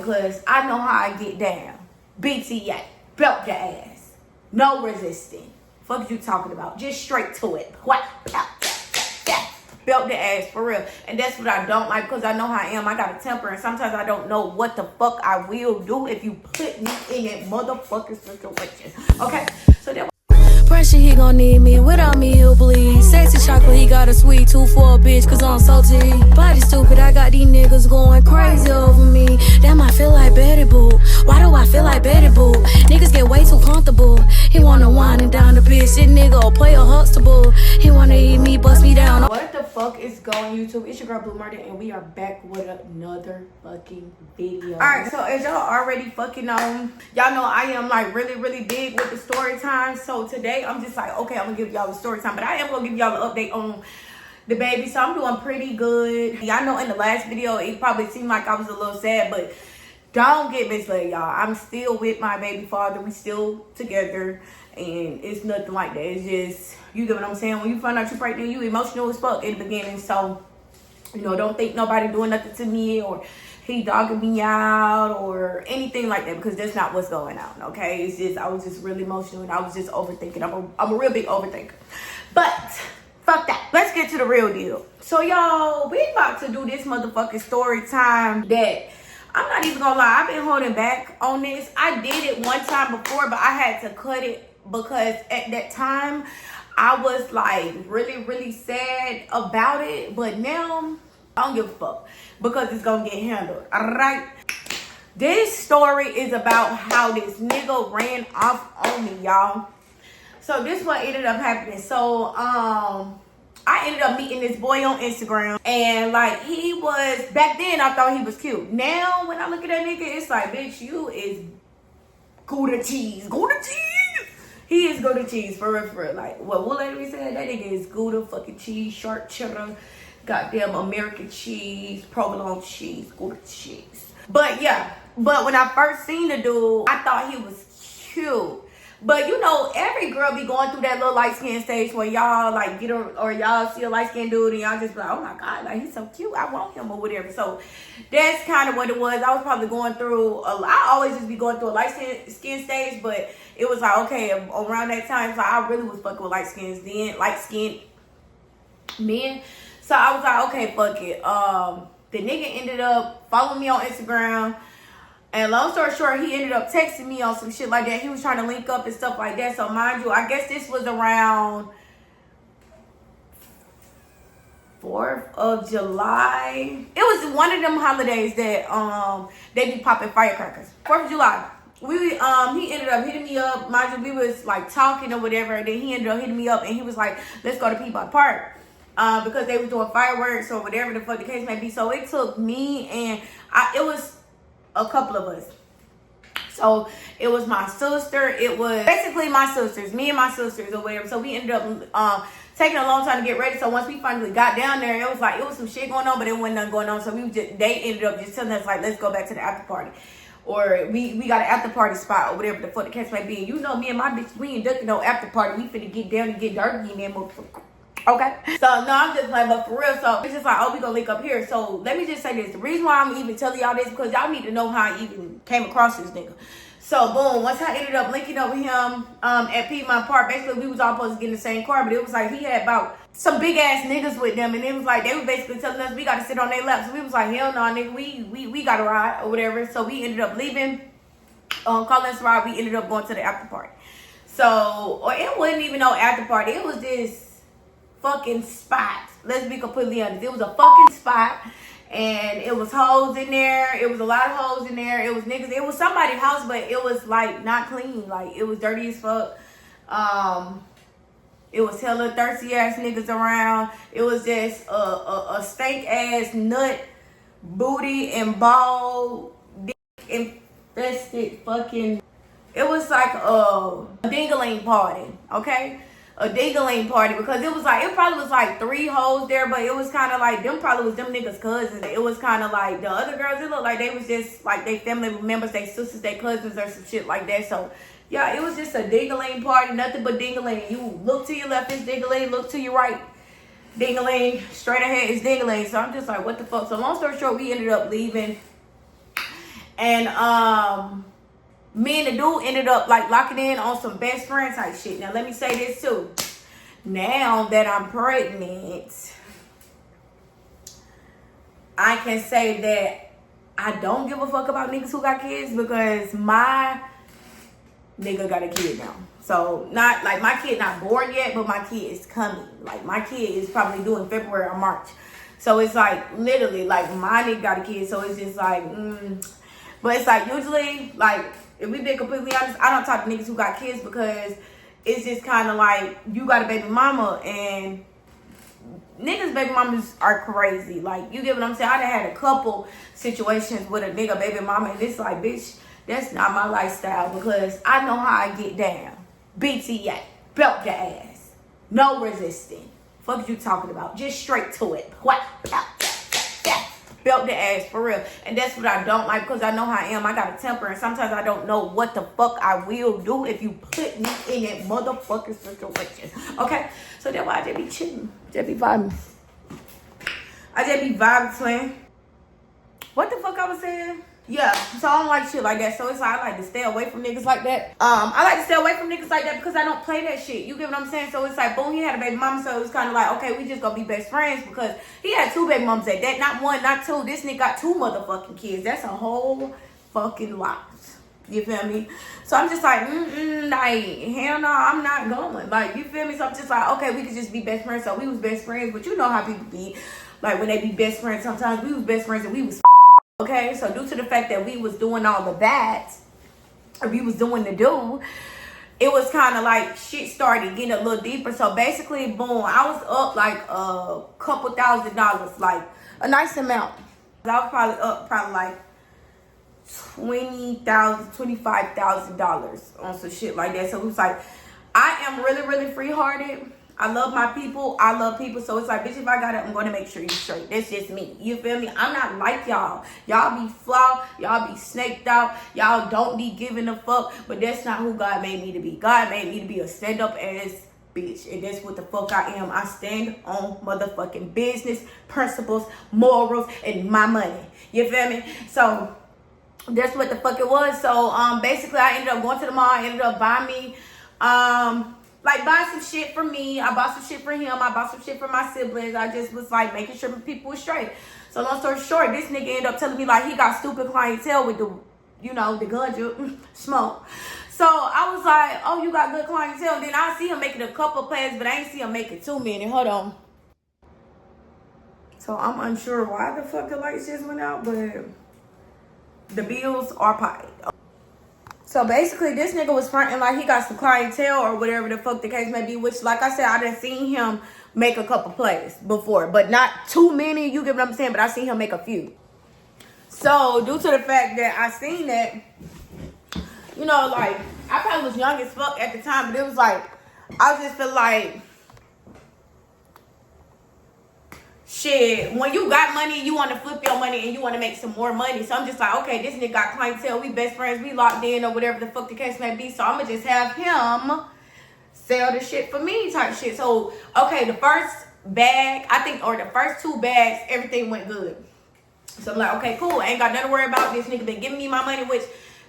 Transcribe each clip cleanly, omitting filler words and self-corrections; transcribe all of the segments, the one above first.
Because I know how I get down. BTA. Belt the ass. No resisting. Fuck you talking about? Just straight to it. What? Belt the ass for real. And that's what I don't like, because I know how I am. I got a temper, and sometimes I don't know what the fuck I will do if you put me in that motherfucking situation. Okay? So that pressure, he gon' need me. Without me, he'll bleed. Sexy chocolate, he got a sweet tooth for a bitch, cause I'm salty. Body stupid, I got these niggas going crazy over me. Damn, I feel like Betty Boop. Why do I feel like Betty Boop? Niggas get way too comfortable. He wanna wind and down the bitch. This nigga a player Huxtable. He wanna eat me, bust me down. What the fuck is going YouTube? It's your girl Blue Murder, and we are back with another fucking video. Alright, so as y'all already fucking know, y'all know I am like really big with the story time. So today I'm just like, okay, I'm gonna give y'all the story time, but I am gonna give y'all an update on the baby. So I'm doing pretty good. Y'all know in the last video it probably seemed like I was a little sad, but don't get misled, y'all. I'm still with my baby father. We still together, and it's nothing like that. It's just, you get what I'm saying? When you find out you're pregnant, you emotional as fuck in the beginning. So, you know, don't think nobody doing nothing to me or he dogging me out or anything like that, because that's not what's going on, okay? It's just, I was just really emotional, and I was just overthinking. I'm a real big overthinker. But fuck that. Let's get to the real deal. So, y'all, we about to do this motherfucking story time that I'm not even gonna lie, I've been holding back on this. I did it one time before, but I had to cut it because at that time I was like really sad about it. But now I don't give a fuck, because it's gonna get handled. Alright. This story is about how this nigga ran off on me, y'all. So this what ended up happening. So I ended up meeting this boy on Instagram, and like, he was, back then I thought he was cute. Now when I look at that nigga, it's like, bitch, you is Gouda cheese. Gouda cheese. He is Gouda cheese for real. Like what lady said, that nigga is Gouda fucking cheese, sharp cheddar, goddamn American cheese, provolone cheese, Gouda cheese. But yeah, but when I first seen the dude, I thought he was cute. But you know, every girl be going through that little light skin stage where y'all like get or y'all see a light skin dude and y'all just be like, oh my god, like he's so cute, I want him or whatever. So that's kind of what it was. I was probably going through I always just be going through a light skin stage, but it was like, okay, around that time, so I really was fucking with light skinned men. So I was like, okay, fuck it. The nigga ended up following me on Instagram. And long story short, he ended up texting me on some shit like that. He was trying to link up and stuff like that. So mind you, I guess this was around 4th of July. It was one of them holidays that they be popping firecrackers. 4th of July. He ended up hitting me up. Mind you, we was like talking or whatever. And then he ended up hitting me up, and he was like, let's go to Peabody Park. Because they was doing fireworks or whatever the fuck the case may be. So it took me and it was a couple of us. So it was my sister. It was basically my sisters, me and my sisters or whatever. So we ended up taking a long time to get ready. So once we finally got down there, it was like, it was some shit going on, but it wasn't nothing going on. So they ended up just telling us like, let's go back to the after party. Or we got an after party spot or whatever the fuck the case may be. And you know me and my bitch, we ain't ducking no after party. We finna get down and get dirty in that motherfucker. Okay, so no, I'm just playing, but for real, so it's just like, oh, we gonna link up here. So let me just say this: the reason why I'm even telling y'all this, because y'all need to know how I even came across this nigga. So boom, once I ended up linking up with him at Piedmont Park, basically we was all supposed to get in the same car, but it was like he had about some big ass niggas with them, and it was like they were basically telling us we gotta sit on their laps. So we was like, hell no, nigga, we gotta ride or whatever. So we ended up leaving, calling us ride. We ended up going to the after party. So, or it wasn't even no after party. It was this fucking spot. Let's be completely honest. It was a fucking spot, and it was hoes in there. It was a lot of hoes in there. It was niggas. It was somebody's house, but it was like not clean. Like it was dirty as fuck. It was hella thirsty ass niggas around. It was just a stank ass nut booty and ball dick infested fucking. It was like a ding-a-ling party, okay? A ding-a-ling party, because it was like, it probably was like 3 hoes there, but it was kind of like, them probably was them niggas' cousins. It was kind of like, the other girls, it looked like they was just like they family members, they sisters, they cousins, or some shit like that. So yeah, it was just a ding-a-ling party, nothing but ding-a-ling. You look to your left, it's ding-a-ling, look to your right, ding-a-ling, straight ahead is ding-a-ling. So I'm just like, what the fuck? So long story short, we ended up leaving. And me and the dude ended up like locking in on some best friend type shit. Now let me say this too. Now that I'm pregnant, I can say that I don't give a fuck about niggas who got kids because my nigga got a kid now. So not like my kid not born yet, but my kid is coming. Like my kid is probably due in February or March. So it's like literally like my nigga got a kid. So it's just like, but it's like usually like if we been completely honest, I don't talk to niggas who got kids because it's just kind of like you got a baby mama and niggas baby mamas are crazy. Like you get what I'm saying? I done had a couple situations with a nigga baby mama and it's like, bitch, that's not my lifestyle because I know how I get down. BTA, belt the ass, no resisting. Fuck you talking about? Just straight to it. What? Belt the ass for real. And that's what I don't like because I know how I am. I got a temper and sometimes I don't know what the fuck I will do if you put me in that motherfucking situation. Okay? So that's why I just be chilling. Just be vibing. I just be vibing, twin. What the fuck I was saying? Yeah, so I don't like shit like that. So it's like I like to stay away from niggas like that. I like to stay away from niggas like that because I don't play that shit. You get what I'm saying? So it's like, boom, he had a baby mama. So it was kind of like, okay, we just gonna be best friends because he had 2 baby mamas at that. Not 1, not 2. This nigga got 2 motherfucking kids. That's a whole fucking lot. You feel me? So I'm just like, like, hell no, I'm not going. Like, you feel me? So I'm just like, okay, we could just be best friends. So we was best friends, but you know how people be. Like, when they be best friends, sometimes we was best friends and we was okay? So due to the fact that we was doing all of that, or we was doing the do, it was kind of like shit started getting a little deeper. So basically, boom, I was up like a couple $1,000, like a nice amount. I was probably up like $20,000, $25,000 on some shit like that. So it was like, I am really, really free-hearted. I love my people. I love people. So it's like, bitch, if I got it, I'm going to make sure you straight. That's just me. You feel me? I'm not like y'all. Y'all be flawed. Y'all be snaked out. Y'all don't be giving a fuck. But that's not who God made me to be. God made me to be a stand-up ass bitch. And that's what the fuck I am. I stand on motherfucking business, principles, morals, and my money. You feel me? So that's what the fuck it was. So basically, I ended up going to the mall. I ended up buying me like buy some shit for me. I bought some shit for him. I bought some shit for my siblings. I just was like making sure people were straight. So long story short, this nigga ended up telling me like he got stupid clientele with the, you know, the gun smoke. So I was like, oh, you got good clientele. And then I see him making a couple plays, but I ain't see him making too many. Hold on. So I'm unsure why the fuck the lights just went out, but the bills are paid. So basically, this nigga was fronting like he got some clientele or whatever the fuck the case may be, which, like I said, I done seen him make a couple plays before, but not too many, you get what I'm saying, but I seen him make a few. So due to the fact that I seen that, you know, like, I probably was young as fuck at the time, but it was like, I just feel like, shit, when you got money, you want to flip your money and you want to make some more money. So I'm just like, okay, this nigga got clientele. We best friends. We locked in or whatever the fuck the case may be. So I'm going to just have him sell the shit for me type shit. So, okay, the first bag, I think, or the first 2 bags, everything went good. So I'm like, okay, cool. I ain't got nothing to worry about. This nigga been giving me my money, which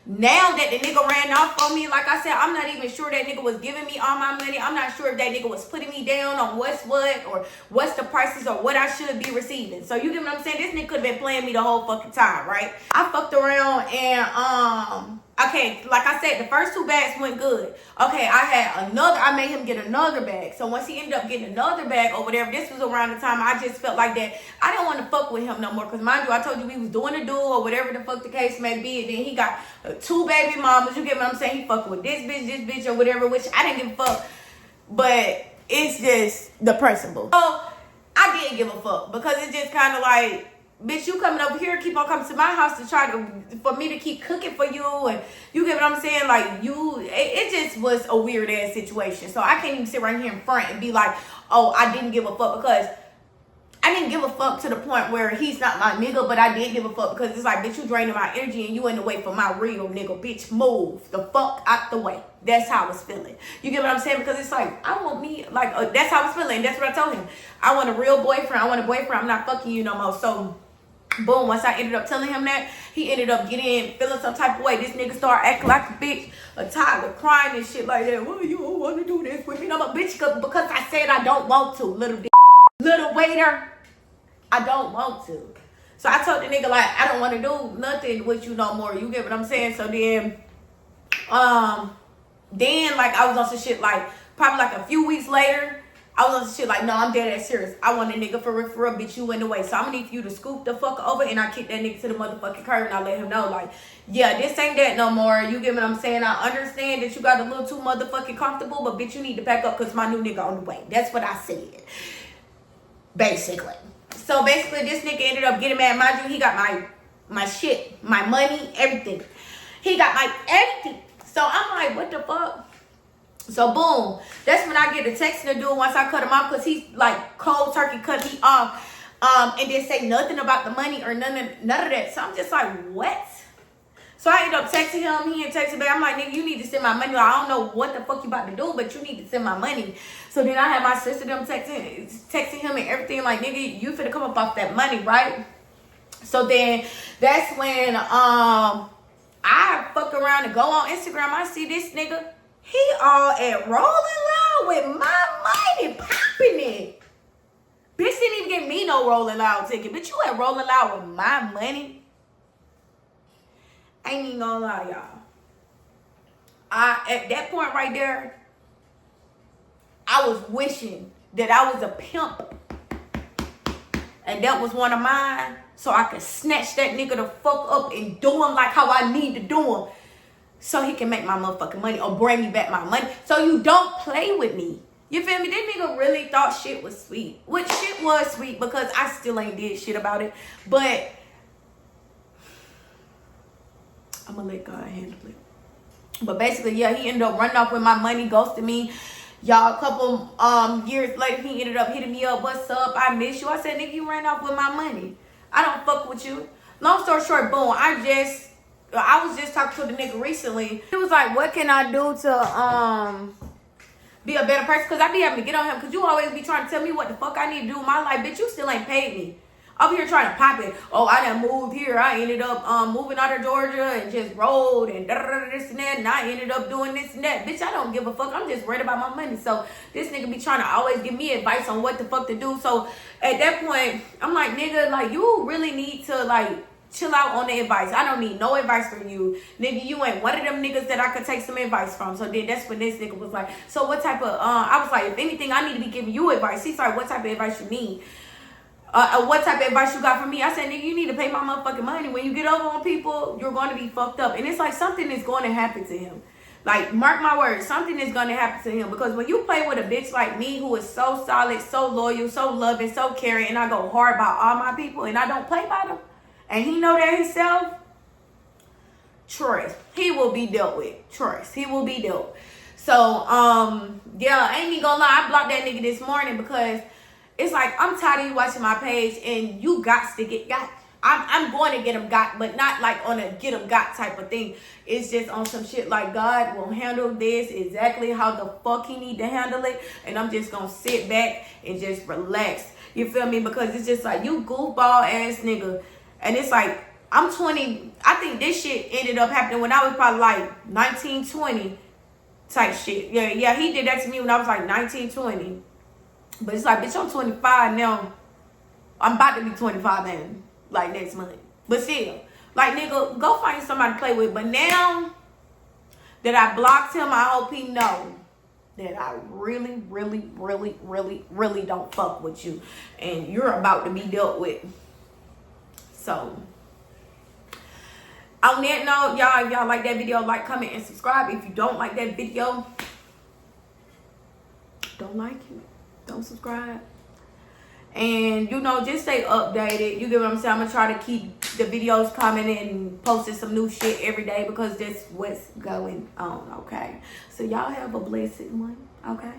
now that the nigga ran off on me, like I said, I'm not even sure that nigga was giving me all my money. I'm not sure if that nigga was putting me down on what's what or what's the prices or what I should be receiving. So you get what I'm saying? This nigga could have been playing me the whole fucking time, right? I fucked around and okay, like I said, the first 2 bags went good. Okay, I made him get another bag. So once he ended up getting another bag or whatever, this was around the time I just felt like that I didn't want to fuck with him no more. Because mind you, I told you we was doing a duel or whatever the fuck the case may be. And then he got 2 baby mamas. You get what I'm saying? He fucking with this bitch or whatever, which I didn't give a fuck. But it's just the principle. So I didn't give a fuck because it's just kind of like, bitch, you coming over here, keep on coming to my house to try for me to keep cooking for you, and you get what I'm saying? Like, it just was a weird ass situation. So I can't even sit right here in front and be like, oh, I didn't give a fuck, because I didn't give a fuck to the point where he's not my nigga, but I did give a fuck because it's like, bitch, you draining my energy and you in the way for my real nigga. Bitch, move the fuck out the way. That's how I was feeling. You get what I'm saying? Because it's like, I want me, like, that's how I was feeling. That's what I told him. I want a real boyfriend. I want a boyfriend. I'm not fucking you no more. So Boom, once I ended up telling him that, he ended up feeling some type of way. This nigga started acting like a bitch, a tiger, crying and shit like that. Well, you don't want to do this with me. I'm a bitch because I said I don't want to, little waiter. I don't want to. So I told the nigga, like, I don't want to do nothing with you no more. You get what I'm saying? So then, like, I was on some shit, like, probably like a few weeks later, I was on some shit like, no, I'm dead ass serious. I want a nigga for real, bitch, you in the way. So I'm gonna need you to scoop the fuck over, and I kick that nigga to the motherfucking curb, and I let him know, like, yeah, this ain't that no more. You get what I'm saying? I understand that you got a little too motherfucking comfortable, but bitch, you need to pack up because my new nigga on the way. That's what I said. Basically. So basically, this nigga ended up getting mad. Mind you, he got my shit, my money, everything. He got my everything. So I'm like, what the fuck? So boom, that's when I get the text to do once I cut him off, because he's like cold turkey cut me off, and didn't say nothing about the money or none of that. So I'm just like, what? So I ended up texting him. He ain't texting back. I'm like, nigga, you need to send my money. Like, I don't know what the fuck you about to do, but you need to send my money. So then I had my sister them texting him and everything, like, nigga, you finna come up off that money, right? So then that's when I fuck around and go on Instagram. I see this nigga. He all at Rolling Loud with my money, popping it. Bitch didn't even give me no Rolling Loud ticket. Bitch, you at Rolling Loud with my money? I ain't even gonna lie, y'all. At that point right there, I was wishing that I was a pimp and that was one of mine, so I could snatch that nigga the fuck up and do him like how I need to do him, so he can make my motherfucking money or bring me back my money. So you don't play with me. You feel me? This nigga really thought shit was sweet. Which shit was sweet because I still ain't did shit about it. But I'm gonna let God handle it. But basically, yeah, he ended up running off with my money, ghosted me. Y'all, a couple years later, he ended up hitting me up. What's up? I miss you. I said, nigga, you ran off with my money. I don't fuck with you. Long story short, boom, I was just talking to the nigga recently. He was like, what can I do to be a better person? Because I be having to get on him, because you always be trying to tell me what the fuck I need to do in my life. Bitch, you still ain't paid me. Up here trying to pop it. Oh, I done moved here. I ended up moving out of Georgia and just rolled and this and that. And I ended up doing this and that. Bitch, I don't give a fuck. I'm just worried about my money. So this nigga be trying to always give me advice on what the fuck to do. So at that point, I'm like, nigga, like, you really need to, like, chill out on the advice. I don't need no advice from you. Nigga, you ain't one of them niggas that I could take some advice from. So then that's when this nigga was like, so what type of, I was like, if anything, I need to be giving you advice. He's like, what type of advice you need? What type of advice you got from me? I said, nigga, you need to pay my motherfucking money. When you get over on people, you're going to be fucked up. And it's like something is going to happen to him. Like, mark my words, something is going to happen to him. Because when you play with a bitch like me, who is so solid, so loyal, so loving, so caring, and I go hard by all my people, and I don't play by them, and he know that himself, trust, he will be dealt with. Trust, he will be dealt. So, yeah, I ain't even gonna lie, I blocked that nigga this morning because it's like, I'm tired of you watching my page and you got to get got. I'm going to get him got, but not like on a get him got type of thing. It's just on some shit like, God will handle this exactly how the fuck he need to handle it. And I'm just going to sit back and just relax. You feel me? Because it's just like, you goofball ass nigga. And it's like, I'm 20. I think this shit ended up happening when I was probably like 19, 20 type shit. Yeah, he did that to me when I was like 19, 20. But it's like, bitch, I'm 25 now. I'm about to be 25 then, like next month. But still, like, nigga, go find somebody to play with. But now that I blocked him, I hope he know that I really, really, really, really, really don't fuck with you. And you're about to be dealt with. So, on that note, y'all, if y'all like that video, like, comment, and subscribe. If you don't like that video, don't like it. Don't subscribe. And, you know, just stay updated. You get what I'm saying? I'm going to try to keep the videos coming and posting some new shit every day because that's what's going on, okay? So, y'all have a blessed one, okay?